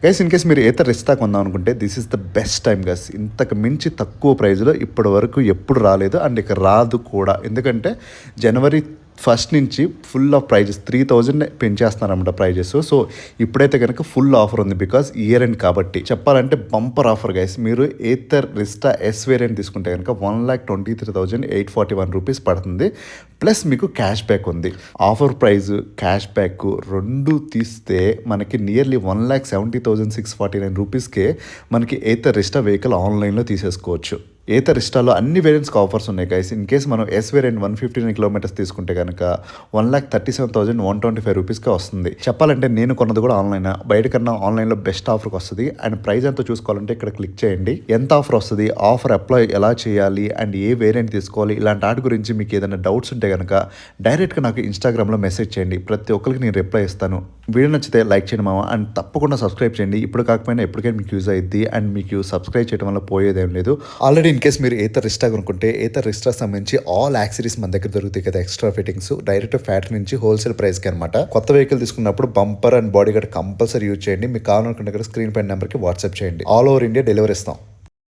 Guys in case మీరు ఏతర్ రిస్టా కొందాం అనుకుంటే this is the best time guys. ఇంతకు మించి తక్కువ ప్రైస్లో ఇప్పటి వరకు ఎప్పుడు రాలేదు అండ్ ఇక రాదు కూడా. ఎందుకంటే జనవరి 1 నుంచి ఫుల్ ఆఫ్ ప్రైజెస్ 3000 పెంచేస్తున్నారన్నమాట ప్రైజెస్. సో ఇప్పుడైతే కనుక ఫుల్ ఆఫర్ ఉంది బికాస్ ఇయర్ ఎండ్ కాబట్టి. చెప్పాలంటే బంపర్ ఆఫర్ గైస్. మీరు ఏథర్ రిస్టా ఎస్ వేరియంట్ తీసుకుంటే కనుక 1,23,841 రూపీస్ పడుతుంది. ప్లస్ మీకు క్యాష్ బ్యాక్ ఉంది. ఆఫర్ ప్రైజ్ క్యాష్ బ్యాక్ రెండు తీస్తే మనకి నియర్లీ 1,70,649 రూపీస్కే మనకి ఏథర్ రిస్టా వెహికల్ ఆన్లైన్లో తీసేసుకోవచ్చు. ఏథర్ రిస్టాలో అన్ని వేరియంట్స్కి ఆఫర్స్ ఉన్నాయి గైస్. ఇన్ కేస్ మనం ఎస్ వేరియంట్ 159 కిలోమీటర్స్ తీసుకుంటే కనుక 1,37,125 రూపీస్కే వస్తుంది. చెప్పాలంటే నేను కొన్నది కూడా ఆన్లైన్. బయట కన్నా ఆన్లైన్లో బెస్ట్ ఆఫర్కి వస్తుంది. అండ్ ప్రైస్ ఎంతో చూసుకోవాలంటే ఇక్కడ క్లిక్ చేయండి. ఎంత ఆఫర్ వస్తుంది, ఆఫర్ అప్లై ఎలా చేయాలి అండ్ ఏ వేరియంట్ తీసుకోవాలి, ఇలాంటి వాటి గురించి మీకు ఏదైనా డౌట్స్ ఉంటే కనుక డైరెక్ట్గా నాకు ఇన్స్టాగ్రామ్లో మెసేజ్ చేయండి. ప్రతి ఒక్కరికి నేను రిప్లై ఇస్తాను. వీడియో నచ్చితే లైక్ చేయండి మామ. అండ్ తప్పకుండా సబ్స్క్రైబ్ చేయండి. ఇప్పుడు కాకపోయినా ఎప్పటికైనా మీకు యూజ్ అయ్యిద్ది. అండ్ మీకు సబ్స్క్రైబ్ చేయడం వల్ల పోయేదేం లేదు. ఆల్రెడీ ఇన్ కేస్ మీరు ఏథర్ రిస్టా కొనుక్కుంటే ఏథర్ రిస్టా సంబంధించి ఆల్ యాక్సరీస్ మన దగ్గర దొరుకుతాయి కదా. ఎక్స్ట్రా ఫిట్టింగ్స్ డైరెక్ట్ ఫ్యాక్టరీ నుంచి హోల్సేల్ ప్రైస్కి అనమాట. కొత్త వెహికల్ తీసుకున్నప్పుడు bumper and body guard compulsory use చేయండి. మీకు కావాలనుకుంటే స్క్రీన్ పైన నెంబర్కి వాట్సాప్ చేయండి. ఆల్ ఓవర్ ఇండియా డెలివరీ ఇస్తాం.